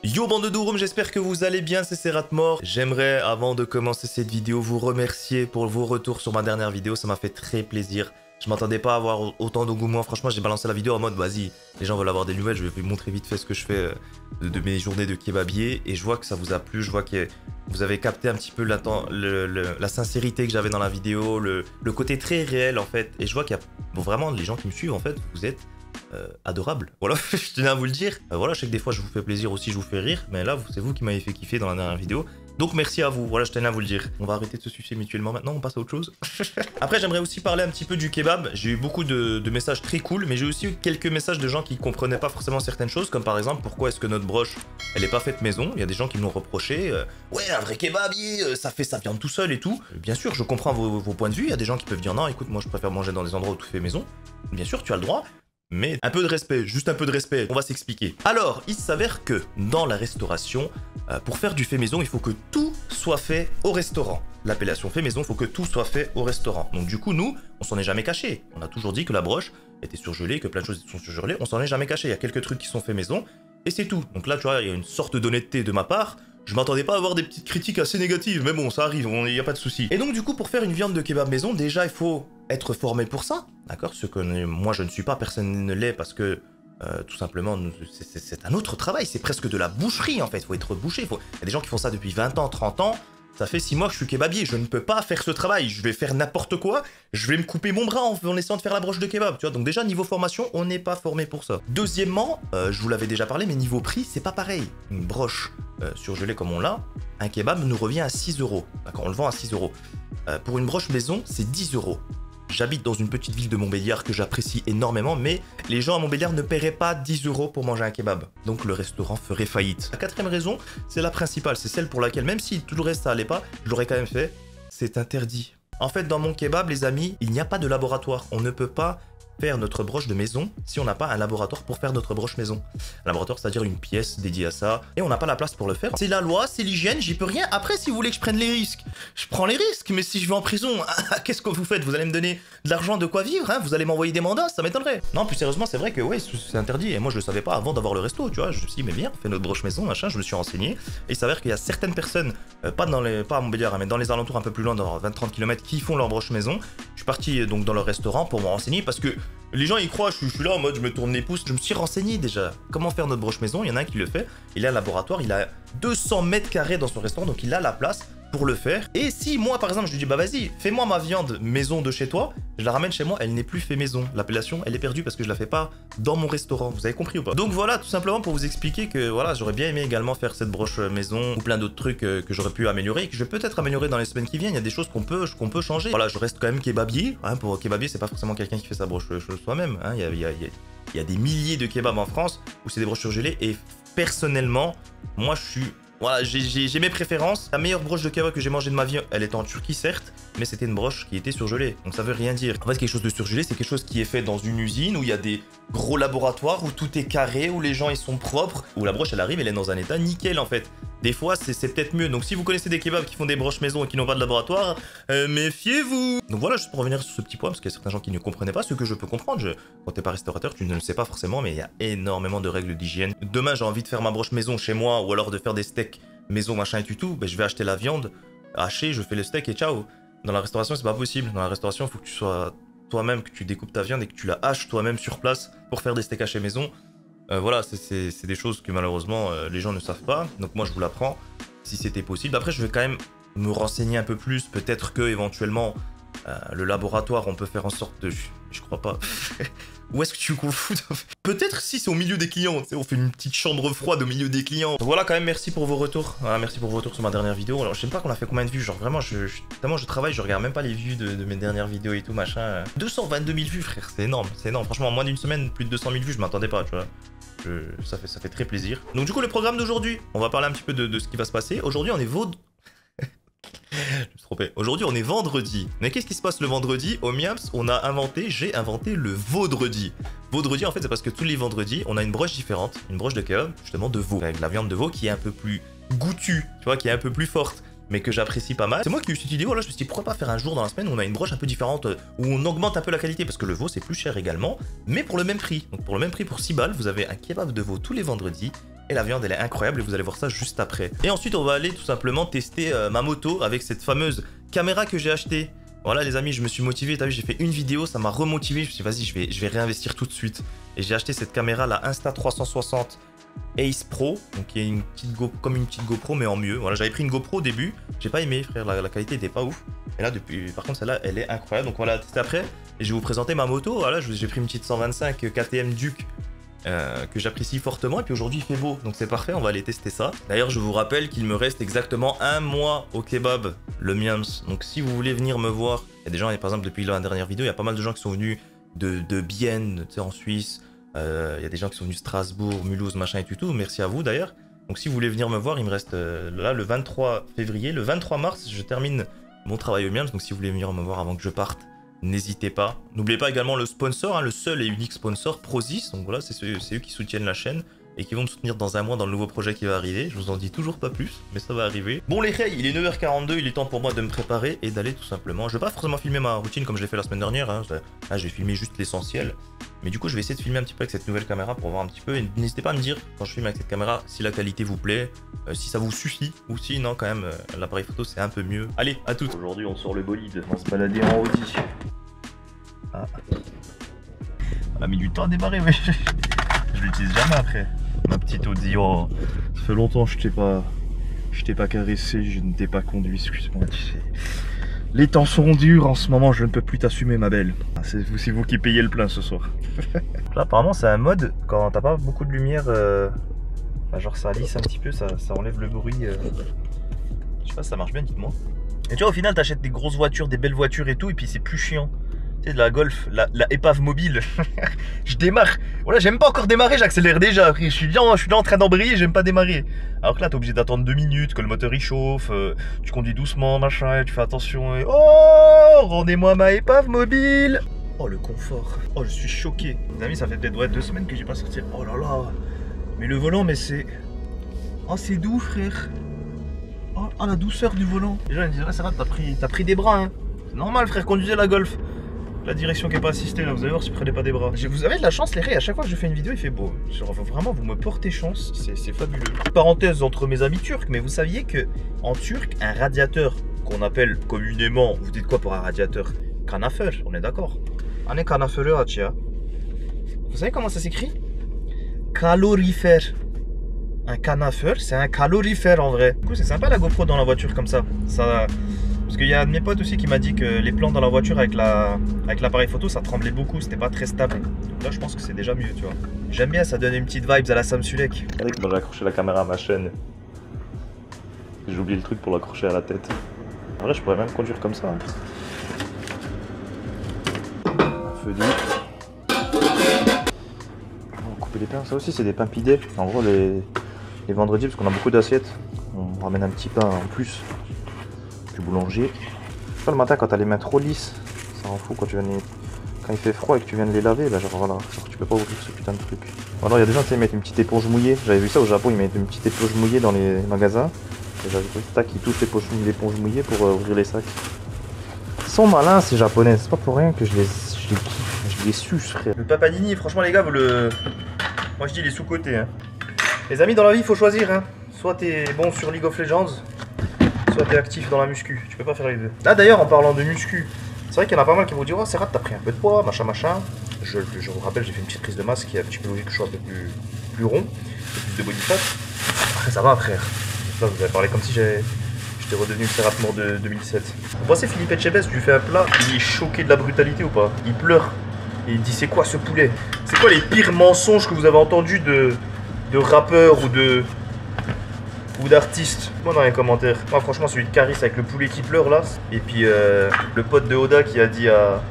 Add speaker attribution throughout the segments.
Speaker 1: Yo bande de Douroum, j'espère que vous allez bien, c'est Seratmort. J'aimerais, avant de commencer cette vidéo, vous remercier pour vos retours sur ma dernière vidéo, ça m'a fait très plaisir. Je m'attendais pas à avoir autant d'engouement, franchement j'ai balancé la vidéo en mode vas-y, les gens veulent avoir des nouvelles, je vais vous montrer vite fait ce que je fais de mes journées de kebabier. Et je vois que ça vous a plu, je vois que vous avez capté un petit peu la sincérité que j'avais dans la vidéo, le côté très réel en fait. Et je vois qu'il y a vraiment les gens qui me suivent en fait, vous êtes adorable. Voilà, je tenais à vous le dire. Voilà, je sais que des fois je vous fais plaisir aussi, je vous fais rire, mais là c'est vous qui m'avez fait kiffer dans la dernière vidéo. Donc merci à vous, voilà, je tenais à vous le dire. On va arrêter de se sucer mutuellement maintenant, on passe à autre chose. Après j'aimerais aussi parler un petit peu du kebab. J'ai eu beaucoup de messages très cool, mais j'ai aussi eu quelques messages de gens qui comprenaient pas forcément certaines choses, comme par exemple pourquoi est-ce que notre broche elle est pas faite maison. Il y a des gens qui me l'ont reproché. Ouais, un vrai kebabier, ça fait sa viande tout seul et tout. Bien sûr, je comprends vos points de vue. Il y a des gens qui peuvent dire non, écoute, moi je préfère manger dans des endroits où tout fait maison. Bien sûr, tu as le droit. Mais un peu de respect, juste un peu de respect, on va s'expliquer. Alors, il s'avère que dans la restauration, pour faire du fait maison, il faut que tout soit fait au restaurant. L'appellation fait maison, il faut que tout soit fait au restaurant. Donc du coup, nous, on s'en est jamais caché. On a toujours dit que la broche était surgelée, que plein de choses sont surgelées, on s'en est jamais caché. Il y a quelques trucs qui sont faits maison, et c'est tout. Donc là, tu vois, il y a une sorte d'honnêteté de ma part. Je m'attendais pas à avoir des petites critiques assez négatives, mais bon, ça arrive, il n'y a pas de souci. Et donc du coup, pour faire une viande de kebab maison, déjà, il faut être formé pour ça, d'accord? Ce que moi, je ne suis pas, personne ne l'est, parce que, tout simplement, c'est un autre travail, c'est presque de la boucherie, en fait, il faut être bouché, il y a des gens qui font ça depuis 20 ans, 30 ans, ça fait 6 mois que je suis kebabier, je ne peux pas faire ce travail, je vais faire n'importe quoi, je vais me couper mon bras en essayant de faire la broche de kebab, tu vois. Donc déjà, niveau formation, on n'est pas formé pour ça. Deuxièmement, je vous l'avais déjà parlé, mais niveau prix, c'est pas pareil. Une broche surgelée comme on l'a, un kebab nous revient à 6 €, d'accord, on le vend à 6 €. Pour une broche maison, c'est 10 €. J'habite dans une petite ville de Montbéliard que j'apprécie énormément, mais les gens à Montbéliard ne paieraient pas 10 € pour manger un kebab. Donc le restaurant ferait faillite. La quatrième raison, c'est la principale, c'est celle pour laquelle, même si tout le reste ça allait pas, je l'aurais quand même fait, c'est interdit. En fait, dans mon kebab, les amis, il n'y a pas de laboratoire. On ne peut pas faire notre broche de maison si on n'a pas un laboratoire pour faire notre broche maison. Un laboratoire, c'est-à-dire une pièce dédiée à ça, et on n'a pas la place pour le faire. C'est la loi, c'est l'hygiène, j'y peux rien. Après, si vous voulez que je prenne les risques, je prends les risques, mais si je vais en prison, qu'est-ce que vous faites? Vous allez me donner de l'argent de quoi vivre, hein? Vous allez m'envoyer des mandats, ça m'étonnerait. Non, plus sérieusement, c'est vrai que ouais, c'est interdit, et moi je le savais pas avant d'avoir le resto, tu vois. Je me suis dit, mais viens, on fait notre broche maison, machin, je me suis renseigné, et il s'avère qu'il y a certaines personnes, pas à Montbéliard, hein, mais dans les alentours un peu plus loin, dans 20-30 km, qui font leur broche maison. Je suis parti donc dans leur restaurant pour me renseigner, parce que les gens y croient, je suis là en mode je me tourne les pouces. Je me suis renseigné déjà comment faire notre broche maison. Il y en a un qui le fait. Il a un laboratoire, il a 200 mètres carrés dans son restaurant, donc il a la place pour le faire. Et si moi par exemple je lui dis bah vas-y, fais-moi ma viande maison de chez toi, je la ramène chez moi, elle n'est plus fait maison. L'appellation elle est perdue parce que je la fais pas dans mon restaurant. Vous avez compris ou pas? Donc voilà, tout simplement pour vous expliquer que voilà, j'aurais bien aimé également faire cette broche maison ou plein d'autres trucs que j'aurais pu améliorer et que je vais peut-être améliorer dans les semaines qui viennent. Il y a des choses qu'on peut changer. Voilà, je reste quand même kebabier. Hein, pour kebabier, c'est pas forcément quelqu'un qui fait sa broche soi-même. Hein. Il y a des milliers de kebabs en France où c'est des broches surgelées et personnellement, moi je suis... Voilà, j'ai mes préférences. La meilleure broche de kebab que j'ai mangée de ma vie, elle était en Turquie certes, mais c'était une broche qui était surgelée. Donc ça veut rien dire. En fait, quelque chose de surgelé, c'est quelque chose qui est fait dans une usine où il y a des gros laboratoires, où tout est carré, où les gens ils sont propres, où la broche elle arrive, elle est dans un état nickel en fait. Des fois, c'est peut-être mieux. Donc si vous connaissez des kebabs qui font des broches maison et qui n'ont pas de laboratoire, méfiez-vous. Donc voilà, juste pour revenir sur ce petit point, parce qu'il y a certains gens qui ne comprenaient pas, ce que je peux comprendre. Quand t'es pas restaurateur, tu ne le sais pas forcément, mais il y a énormément de règles d'hygiène. Demain, j'ai envie de faire ma broche maison chez moi, ou alors de faire des steaks maison, machin et tout, ben, je vais acheter la viande, hacher, je fais le steak et ciao. Dans la restauration, c'est pas possible. Dans la restauration, il faut que tu sois toi-même, que tu découpes ta viande et que tu la haches toi-même sur place pour faire des steaks hachés maison. Voilà, c'est des choses que malheureusement les gens ne savent pas. Donc moi je vous l'apprends si c'était possible. Après je vais quand même me renseigner un peu plus. Peut-être que éventuellement le laboratoire on peut faire en sorte de... Je crois pas. Où est-ce que tu confonds? Peut-être si c'est au milieu des clients, tu sais, on fait une petite chambre froide au milieu des clients. Donc voilà, quand même, merci pour vos retours. Voilà, merci pour vos retours sur ma dernière vidéo. Alors, je sais pas qu'on a fait combien de vues, genre vraiment, tellement je travaille, je regarde même pas les vues de mes dernières vidéos et tout, machin. 222 000 vues, frère, c'est énorme, c'est énorme. Franchement, en moins d'une semaine, plus de 200 000 vues, je m'attendais pas, tu vois. Ça fait très plaisir. Donc du coup, le programme d'aujourd'hui, on va parler un petit peu de ce qui va se passer. Aujourd'hui, on est je me suis trompé. Aujourd'hui, on est vendredi. Mais qu'est-ce qui se passe le vendredi? Au Miams, j'ai inventé le vaudredi. Vaudredi, en fait, c'est parce que tous les vendredis, on a une broche différente. Une broche de kebab, justement, de veau. Avec de la viande de veau qui est un peu plus goûtue, tu vois, qui est un peu plus forte. mais que j'apprécie pas mal. C'est moi qui ai eu cette idée, voilà, je me suis dit pourquoi pas faire un jour dans la semaine où on a une broche un peu différente, où on augmente un peu la qualité, parce que le veau c'est plus cher également, mais pour le même prix. Donc pour le même prix, pour 6 balles, vous avez un kebab de veau tous les vendredis, Et la viande elle est incroyable et vous allez voir ça juste après. Et ensuite on va aller tout simplement tester ma moto avec cette fameuse caméra que j'ai achetée. Voilà les amis, je me suis motivé, t'as vu, j'ai fait une vidéo, ça m'a remotivé, je me suis dit vas-y je vais réinvestir tout de suite. Et j'ai acheté cette caméra la Insta360 Ace Pro, donc qui est comme une petite GoPro mais en mieux. Voilà, j'avais pris une GoPro au début, j'ai pas aimé frère, la qualité était pas ouf. Et là depuis, par contre celle-là elle est incroyable, donc voilà, tester après. Et je vais vous présenter ma moto, voilà, j'ai pris une petite 125 KTM Duke. Que j'apprécie fortement, et puis aujourd'hui il fait beau, donc c'est parfait, on va aller tester ça. D'ailleurs je vous rappelle qu'il me reste exactement un mois au kebab, le Miams, donc si vous voulez venir me voir, il y a des gens, par exemple depuis la dernière vidéo, il y a pas mal de gens qui sont venus de Bienne, tu sais, en Suisse, il y a des gens qui sont venus de Strasbourg, Mulhouse, machin et tout, merci à vous d'ailleurs. Donc si vous voulez venir me voir, il me reste là le 23 février, le 23 mars, je termine mon travail au Miams, donc si vous voulez venir me voir avant que je parte, n'hésitez pas. N'oubliez pas également le sponsor, hein, le seul et unique sponsor, Prozis. Donc voilà, c'est eux qui soutiennent la chaîne et qui vont me soutenir dans un mois dans le nouveau projet qui va arriver. Je vous en dis toujours pas plus, mais ça va arriver. Bon les gars, il est 9h42, il est temps pour moi de me préparer et d'aller tout simplement. Je vais pas forcément filmer ma routine comme je l'ai fait la semaine dernière. Hein. Là, je vais filmer juste l'essentiel. Mais du coup, je vais essayer de filmer un petit peu avec cette nouvelle caméra pour voir un petit peu. Et n'hésitez pas à me dire quand je filme avec cette caméra si la qualité vous plaît, si ça vous suffit ou si non, quand même, l'appareil photo c'est un peu mieux. Allez, à toutes. Aujourd'hui, on sort le bolide. On va se balader en Audi. Ah. On a mis du temps à démarrer, mais je l'utilise jamais après. Ma petite Audi, oh, ça fait longtemps que je t'ai pas caressé, je ne t'ai pas conduit, excuse-moi. Tu sais. Les temps sont durs en ce moment, je ne peux plus t'assumer ma belle. C'est vous qui payez le plein ce soir. Là apparemment c'est un mode, quand t'as pas beaucoup de lumière, genre ça lisse un petit peu, ça enlève le bruit. Je sais pas si ça marche bien, dites-moi. Et tu vois au final t'achètes des grosses voitures, des belles voitures et tout, et puis c'est plus chiant. Tu sais, de la Golf, la épave mobile. Je démarre. Voilà, j'aime pas encore démarrer, j'accélère déjà. Je suis là en train d'embrayer, j'aime pas démarrer. Alors que là, t'es obligé d'attendre 2 minutes, que le moteur il chauffe, tu conduis doucement, machin, tu fais attention. Et... oh, rendez-moi ma épave mobile. Oh, le confort. Oh, je suis choqué. Les amis, ça fait peut-être 2 semaines que j'ai pas sorti. Oh là là. Mais le volant, mais c'est... oh, c'est doux, frère. Oh, la douceur du volant. Les gens ils me disent, ouais, c'est vrai, t'as pris des bras, hein. C'est normal, frère, conduisez la Golf. La direction qui n'est pas assistée là, vous allez voir si vous prenez pas des bras. Vous avez de la chance les gars, à chaque fois que je fais une vidéo il fait beau. Genre, vraiment vous me portez chance, c'est fabuleux. Parenthèse entre mes amis turcs, mais vous saviez que en turc, un radiateur qu'on appelle communément, vous dites quoi pour un radiateur? Kanafer, on est d'accord. On est kanafer à Chia. Vous savez comment ça s'écrit? Calorifère. Un kanafer, c'est un calorifère en vrai. Du coup c'est sympa la GoPro dans la voiture comme ça. Parce qu'il y a un de mes potes aussi qui m'a dit que les plans dans la voiture avec l'appareil photo ça tremblait beaucoup, c'était pas très stable. Donc là je pense que c'est déjà mieux, tu vois. J'aime bien, ça donne une petite vibes à la Samsulek. Regardez comment j'ai accroché la caméra à ma chaîne. J'ai oublié le truc pour l'accrocher à la tête. En vrai je pourrais même conduire comme ça. Hein. Un feu doux. On va couper les pains, ça aussi c'est des pains pidés. En gros les vendredis, parce qu'on a beaucoup d'assiettes, on ramène un petit pain en plus. Du boulanger. Pas le matin quand t'as les mains trop lisses, ça rend fou quand quand il fait froid et que tu viens de les laver, là genre voilà, genre, tu peux pas ouvrir ce putain de truc. Ou alors il y a des gens qui mettent une petite éponge mouillée, j'avais vu ça au Japon, ils mettent une petite éponge mouillée dans les magasins, et j'avais vu tac, ils touchent l'éponge mouillée pour ouvrir les sacs. Ils sont malins ces japonais, c'est pas pour rien que je les kiffe, je les suce frère. Le papanini, franchement les gars, moi je dis il est sous-côté. Hein. Les amis dans la vie il faut choisir, hein. Soit t'es bon sur League of Legends, soit t'es actif dans la muscu, tu peux pas faire les deux. Là d'ailleurs en parlant de muscu, c'est vrai qu'il y en a pas mal qui vont dire oh c'est rare, t'as pris un peu de poids, machin machin. Je vous rappelle, j'ai fait une petite prise de masse qui est un petit peu logique que je sois un peu plus rond, un peu plus de body fat. Après ça va frère. Là vous avez parlé comme si j'étais redevenu le Serrat mort de 2007. Vous pensez Philippe Etchebest, je lui fais un plat, il est choqué de la brutalité ou pas? Il pleure. Et il dit c'est quoi ce poulet? C'est quoi les pires mensonges que vous avez entendus de rappeurs ou d'artistes? Moi dans les commentaires. Moi franchement celui de Caris avec le poulet qui pleure là. Et puis le pote de Oda qui a dit à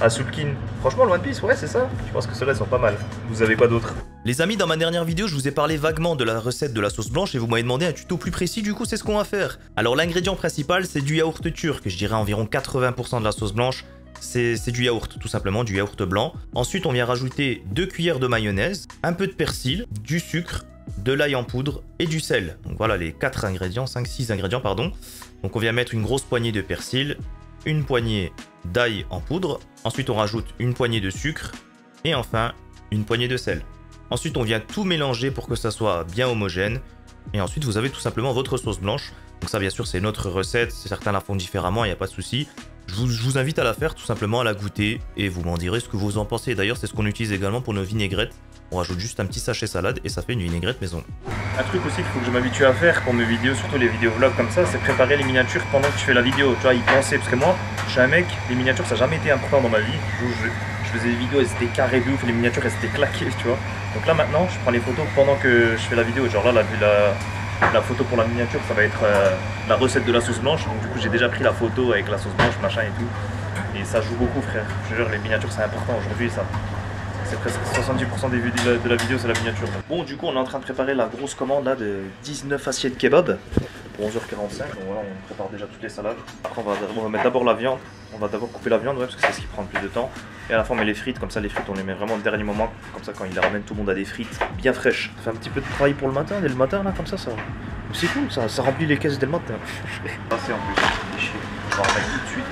Speaker 1: Soulkin. Franchement le One Piece, ouais c'est ça. Je pense que ceux-là sont pas mal. Vous avez quoi d'autre? Les amis, dans ma dernière vidéo, je vous ai parlé vaguement de la recette de la sauce blanche et vous m'avez demandé un tuto plus précis, du coup c'est ce qu'on va faire. Alors l'ingrédient principal c'est du yaourt turc, je dirais environ 80% de la sauce blanche. C'est du yaourt, tout simplement, du yaourt blanc. Ensuite, on vient rajouter 2 cuillères de mayonnaise, un peu de persil, du sucre, de l'ail en poudre et du sel. Donc voilà les 4 ingrédients, 5-6 ingrédients, pardon. Donc on vient mettre une grosse poignée de persil, une poignée d'ail en poudre. Ensuite, on rajoute une poignée de sucre et enfin une poignée de sel. Ensuite, on vient tout mélanger pour que ça soit bien homogène. Et ensuite, vous avez tout simplement votre sauce blanche. Donc ça, bien sûr, c'est notre recette. Certains la font différemment, il n'y a pas de souci. Je vous invite à la faire, tout simplement à la goûter. Et vous m'en direz ce que vous en pensez. D'ailleurs, c'est ce qu'on utilise également pour nos vinaigrettes. On rajoute juste un petit sachet salade et ça fait une vinaigrette maison. Un truc aussi qu'il faut que je m'habitue à faire pour mes vidéos, surtout les vidéos vlogs comme ça, c'est préparer les miniatures pendant que tu fais la vidéo. Tu vois, y penser. Parce que moi, je suis un mec, les miniatures, ça n'a jamais été important dans ma vie. Je faisais des vidéos, elles étaient carrées de ouf, les miniatures, elles étaient claquées, tu vois. Donc là, maintenant, je prends les photos pendant que je fais la vidéo. Genre là, la photo pour la miniature, ça va être la recette de la sauce blanche. Donc du coup, j'ai déjà pris la photo avec la sauce blanche, machin et tout. Et ça joue beaucoup, frère. Je te jure, les miniatures, c'est important aujourd'hui, ça. C'est presque 70% de la vidéo, c'est la miniature. Bon, du coup, on est en train de préparer la grosse commande là de 19 assiettes kebab pour 11h45. Donc voilà, on prépare déjà toutes les salades. Après, on va mettre d'abord la viande. On va d'abord couper la viande, ouais, parce que c'est ce qui prend le plus de temps. Et à la fin, on met les frites. Comme ça, les frites, on les met vraiment au dernier moment. Comme ça, quand il les ramène, tout le monde a des frites bien fraîches. Ça fait un petit peu de travail pour le matin. Dès le matin, là, comme ça. C'est cool, ça remplit les caisses dès le matin. C'est en plus, c'est déchiré. Je vais en remettre tout de suite.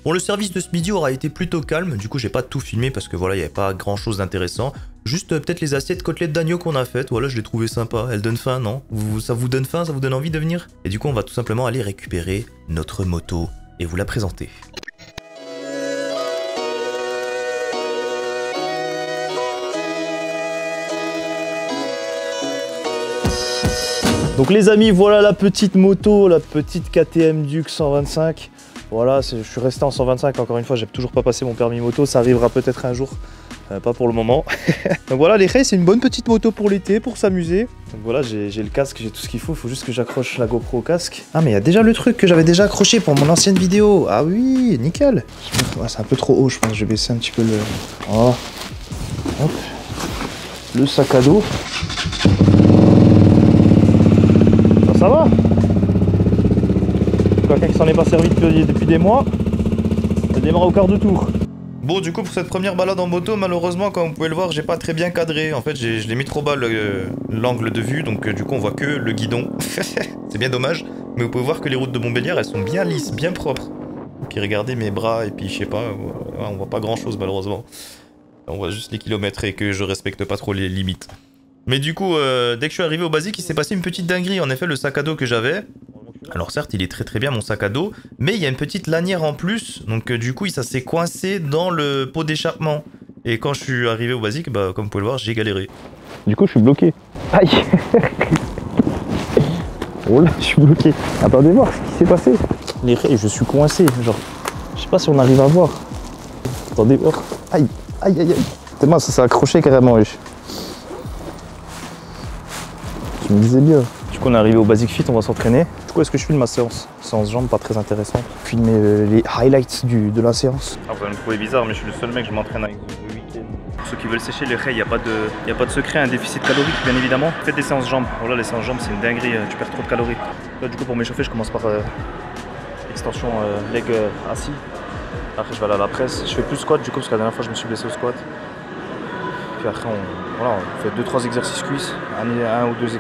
Speaker 1: Bon, le service de ce midi aura été plutôt calme, du coup j'ai pas tout filmé parce que voilà, il n'y avait pas grand chose d'intéressant. Juste peut-être les assiettes côtelettes d'agneau qu'on a faites, voilà, je l'ai trouvé sympa. Elles donnent faim, non? Ça vous donne faim, ça vous donne envie de venir? Et du coup on va tout simplement aller récupérer notre moto et vous la présenter. Donc les amis, voilà la petite moto, la petite KTM Duke 125. Voilà, je suis resté en 125, encore une fois, j'ai toujours pas passé mon permis moto, ça arrivera peut-être un jour, pas pour le moment. Donc voilà, les Rey, c'est une bonne petite moto pour l'été, pour s'amuser. Donc voilà, j'ai le casque, j'ai tout ce qu'il faut juste que j'accroche la GoPro au casque. Ah mais il y a déjà le truc que j'avais déjà accroché pour mon ancienne vidéo. Ah oui, nickel. Ouais, c'est un peu trop haut, je pense, je vais baisser un petit peu le... Oh. Hop. Le sac à dos. Ça va? Quelqu'un qui s'en est pas servi depuis des mois, ça démarre au quart de tour. Bon, du coup, pour cette première balade en moto, malheureusement, comme vous pouvez le voir, j'ai pas très bien cadré. En fait, je l'ai mis trop bas l'angle de vue, donc du coup, on voit que le guidon. C'est bien dommage, mais vous pouvez voir que les routes de Montbéliard, elles sont bien lisses, bien propres. Ok, regardez mes bras, et puis je sais pas, on voit pas grand chose, malheureusement. On voit juste les kilomètres et que je respecte pas trop les limites. Mais du coup, dès que je suis arrivé au basique, il s'est passé une petite dinguerie. En effet, le sac à dos que j'avais... Alors certes, il est très bien mon sac à dos, mais il y a une petite lanière en plus, donc du coup ça s'est coincé dans le pot d'échappement. Et quand je suis arrivé au basique, bah comme vous pouvez le voir, j'ai galéré. Du coup je suis bloqué. Aïe. Oh là, je suis bloqué. Attendez voir ce qui s'est passé. Les Rey, je suis coincé, genre, je sais pas si on arrive à voir. Attendez voir. Aïe, aïe, aïe, aïe. Tellement ça s'est accroché carrément, wesh. Je me disais bien. Du coup on est arrivé au Basic Fit, on va s'entraîner. Du coup est-ce que je filme ma séance? Séance jambes, pas très intéressante. Filmer les highlights de la séance. Ah, vous allez me trouver bizarre, mais je suis le seul mec, je m'entraîne avec vous le week-end. Pour ceux qui veulent sécher les Rey, il n'y a pas de secret, un déficit calorique bien évidemment. Faites des séances jambes. Voilà, les séances jambes c'est une dinguerie, tu perds trop de calories. Là du coup pour m'échauffer je commence par extension leg assis. Après je vais aller à la presse. Je fais plus squat du coup parce que la dernière fois je me suis blessé au squat. Puis après on fait 2-3 exercices cuisses, un ou deux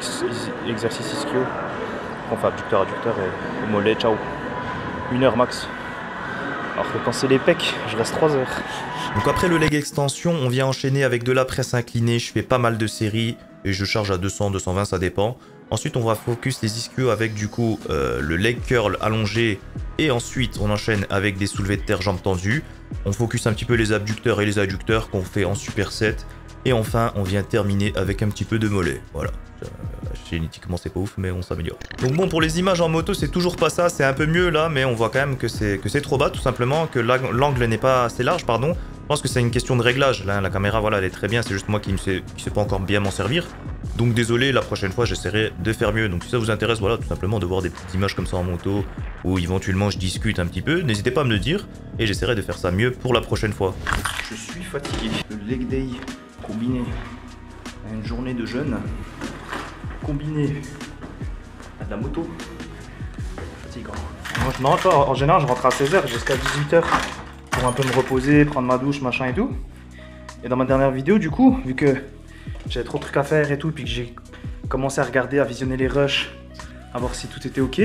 Speaker 1: exercices ischio. On fait abducteur et mollet, ciao. 1 heure max. Alors que quand c'est les pecs, je reste 3 heures. Donc après le leg extension, on vient enchaîner avec de la presse inclinée. Je fais pas mal de séries et je charge à 200, 220, ça dépend. Ensuite on va focus les ischios avec du coup le leg curl allongé. Et ensuite on enchaîne avec des soulevés de terre jambes tendues. On focus un petit peu les abducteurs et les adducteurs qu'on fait en superset. Et enfin, on vient terminer avec un petit peu de mollet. Voilà. Génétiquement, c'est pas ouf, mais on s'améliore. Donc bon, pour les images en moto, c'est toujours pas ça. C'est un peu mieux là, mais on voit quand même que c'est trop bas, tout simplement. Que l'angle n'est pas assez large, pardon. Je pense que c'est une question de réglage. Là, la caméra, voilà, elle est très bien. C'est juste moi qui ne sais pas encore bien m'en servir. Donc désolé, la prochaine fois, j'essaierai de faire mieux. Donc si ça vous intéresse, voilà, tout simplement de voir des petites images comme ça en moto, ou éventuellement je discute un petit peu, n'hésitez pas à me le dire. Et j'essaierai de faire ça mieux pour la prochaine fois. Je suis fatigué. Le leg day combiné à une journée de jeûne, combiné à de la moto, fatigant. Moi je rentre, en général je rentre à 16h jusqu'à 18h pour un peu me reposer, prendre ma douche, machin et tout. Et dans ma dernière vidéo du coup, vu que j'avais trop de trucs à faire et tout, puis que j'ai commencé à regarder, à visionner les rushs, à voir si tout était ok,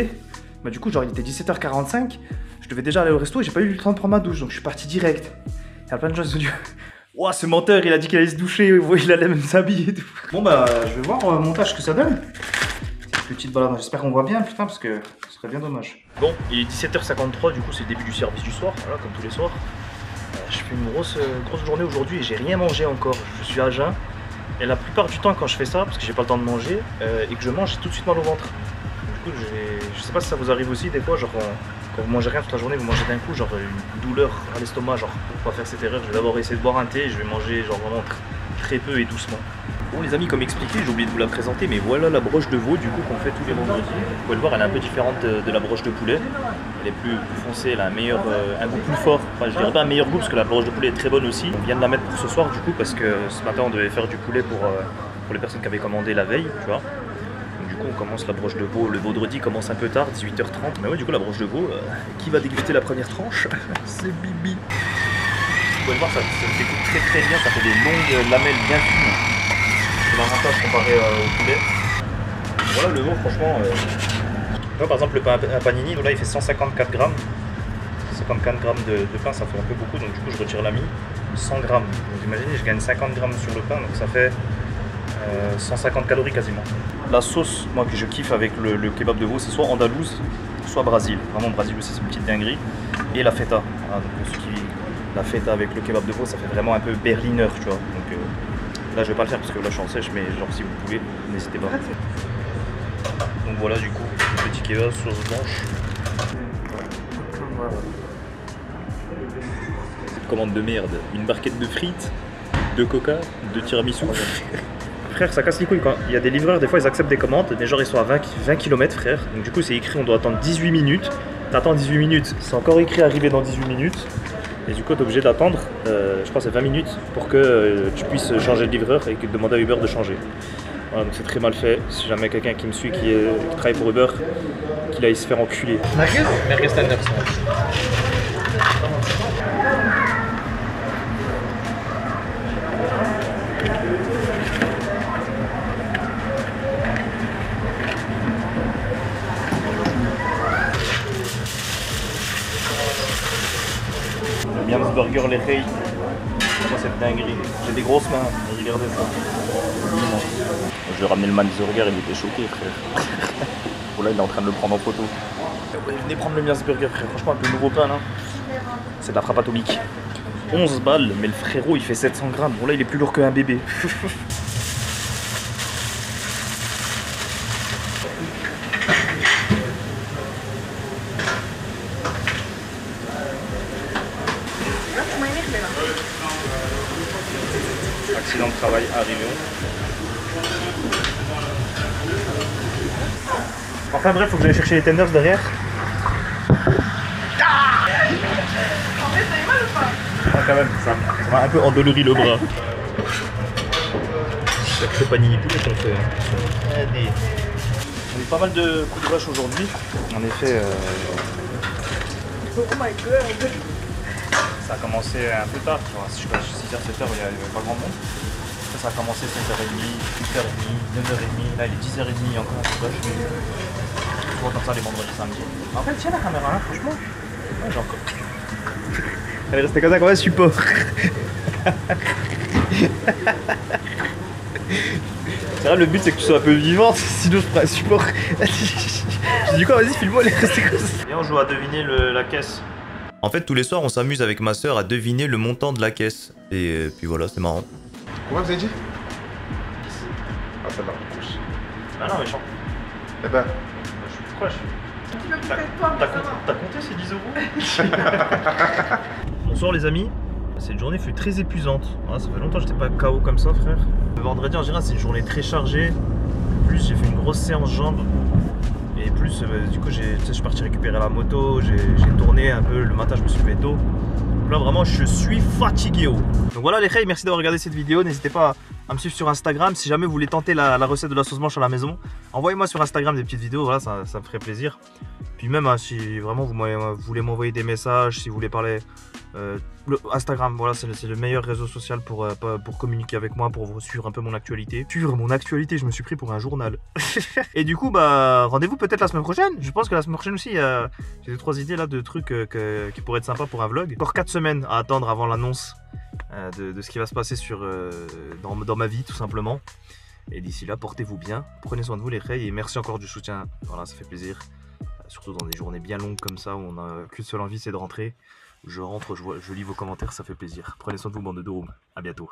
Speaker 1: bah du coup genre il était 17h45, je
Speaker 2: devais déjà aller au resto et j'ai pas eu le temps de prendre ma douche, donc je suis parti direct. Il y a plein de gens qui se sont dit ouah, ce menteur, il a dit qu'il allait se doucher, il allait même s'habiller et tout. Bon bah, je vais voir au montage ce que ça donne. Cette petite balade, j'espère qu'on voit bien, putain, parce que ce serait bien dommage. Bon, il est 17h53, du coup c'est le début du service du soir, voilà, comme tous les soirs. Je fais une grosse journée aujourd'hui et j'ai rien mangé encore, je suis à jeun. Et la plupart du temps quand je fais ça, parce que j'ai pas le temps de manger, et que je mange, j'ai tout de suite mal au ventre. Du coup, je sais pas si ça vous arrive aussi des fois, genre quand vous mangez rien toute la journée, vous mangez d'un coup, genre une douleur à l'estomac, genre faut pas faire cette erreur, je vais d'abord essayer de boire un thé, je vais manger genre vraiment très peu et doucement. Bon les amis, comme expliqué, j'ai oublié de vous la présenter, mais voilà la broche de veau du coup qu'on fait tous les vendredis. Vous pouvez le voir, elle est un peu différente de la broche de poulet. Elle est plus foncée, elle a un goût plus fort. Enfin je dirais pas un meilleur goût parce que la broche de poulet est très bonne aussi. On vient de la mettre pour ce soir du coup parce que ce matin on devait faire du poulet pour les personnes qui avaient commandé la veille, tu vois. Donc du coup on commence la broche de veau, le vendredi commence un peu tard, 18h30. Mais ouais du coup la broche de veau, qui va déguster la première tranche? C'est Bibi. Vous pouvez le voir, ça se découpe très bien, ça fait des longues lamelles bien fines. C'est l'avantage comparé au poulet. Voilà le veau franchement. Là, par exemple le pain à panini, là il fait 154 grammes. 154 grammes de pain ça fait un peu beaucoup, donc du coup je retire la mie. 100 grammes. Donc imaginez je gagne 50 grammes sur le pain, donc ça fait 150 calories quasiment. La sauce, moi que je kiffe avec le kebab de veau, c'est soit andalouse, soit Brésil. Vraiment Brésil aussi c'est une petite dinguerie. Et la feta. Voilà, donc la feta avec le kebab de veau ça fait vraiment un peu berliner, tu vois. Donc, là je vais pas le faire parce que là je suis en sèche, mais genre si vous pouvez, n'hésitez pas. Donc voilà du coup, le petit kebab, sauce blanche. Commande de merde, une barquette de frites, 2 coca, 2 tiramisu. Frère ça casse les couilles quand il y a des livreurs, des fois ils acceptent des commandes, mais genre ils sont à 20 km frère. Donc du coup c'est écrit on doit attendre 18 minutes. T'attends 18 minutes, c'est encore écrit arriver dans 18 minutes. Et du coup, tu es obligé d'attendre, je crois, c'est 20 minutes pour que tu puisses changer de livreur et demander à Uber de changer. Voilà, donc c'est très mal fait. Si jamais quelqu'un qui me suit, qui travaille pour Uber, qu'il aille se faire enculer. Merguez Standard. Burger les Rey, cette dinguerie. J'ai des grosses mains, regardez ça. Je vais ramener le Burger, il était choqué frère. Bon là il est en train de le prendre en photo. Ouais, venez prendre le Burger frère, franchement avec le nouveau pain là. C'est de la frappe atomique. 11 balles, mais le frérot il fait 700 grammes. Bon là il est plus lourd qu'un bébé. Accident de travail arrivé. Enfin bref, faut que j'aille chercher les tenders derrière. Ah quand même, ça m'a un peu endolori le bras. C'est panini poulet qu'on fait. On a eu pas mal de coups de rush aujourd'hui. En effet, oh my god. Ça a commencé un peu tard, genre 6h, 7h, il n'y avait pas grand monde. Après, ça a commencé 7h30, 8h30, 9h30, là il est 10h30 encore un peu rush. Souvent comme ça les vendredis, samedis. En fait, tiens la caméra là, franchement. Ouais, j'ai encore. Elle est restée comme ça, comme un support. C'est vrai, le but c'est que tu sois un peu vivante, sinon je ferai un support. J'ai dit quoi, vas-y, filme-moi, elle est restée comme ça. Et on joue à deviner la caisse.
Speaker 1: En fait, tous les soirs, on s'amuse avec ma soeur à deviner le montant de la caisse. Et puis voilà, c'est marrant.
Speaker 3: Combien vous avez dit? Ah, ça va.
Speaker 2: Ah non, méchant.
Speaker 3: Eh ben.
Speaker 2: Je suis proche. T'as compté ces 10 €? Bonsoir les amis. Cette journée fut très épuisante. Voilà, ça fait longtemps que j'étais pas KO comme ça, frère. Le vendredi en général, c'est une journée très chargée. En plus, j'ai fait une grosse séance jambes. Et plus, du coup, je suis parti récupérer la moto, j'ai tourné un peu, le matin je me suis levé tôt. Donc là vraiment je suis fatigué. Donc voilà les reys, merci d'avoir regardé cette vidéo. N'hésitez pas à me suivre sur Instagram. Si jamais vous voulez tenter la recette de la sauce blanche à la maison, envoyez-moi sur Instagram des petites vidéos, voilà, ça me ferait plaisir. Puis même hein, si vraiment vous voulez m'envoyer des messages, si vous voulez parler, le Instagram, voilà, c'est le meilleur réseau social pour communiquer avec moi, pour vous suivre un peu mon actualité. Suivre mon actualité, je me suis pris pour un journal. Et du coup, bah, rendez-vous peut-être la semaine prochaine. Je pense que la semaine prochaine aussi, j'ai 2-3 idées là de trucs qui pourraient être sympas pour un vlog. Encore 4 semaines à attendre avant l'annonce de ce qui va se passer dans ma vie, tout simplement. Et d'ici là, portez-vous bien, prenez soin de vous les reilles, et merci encore du soutien. Voilà, ça fait plaisir. Surtout dans des journées bien longues comme ça, où on a qu'une seule envie, c'est de rentrer. Je rentre, je lis vos commentaires, ça fait plaisir. Prenez soin de vous, bande de dômes. À bientôt.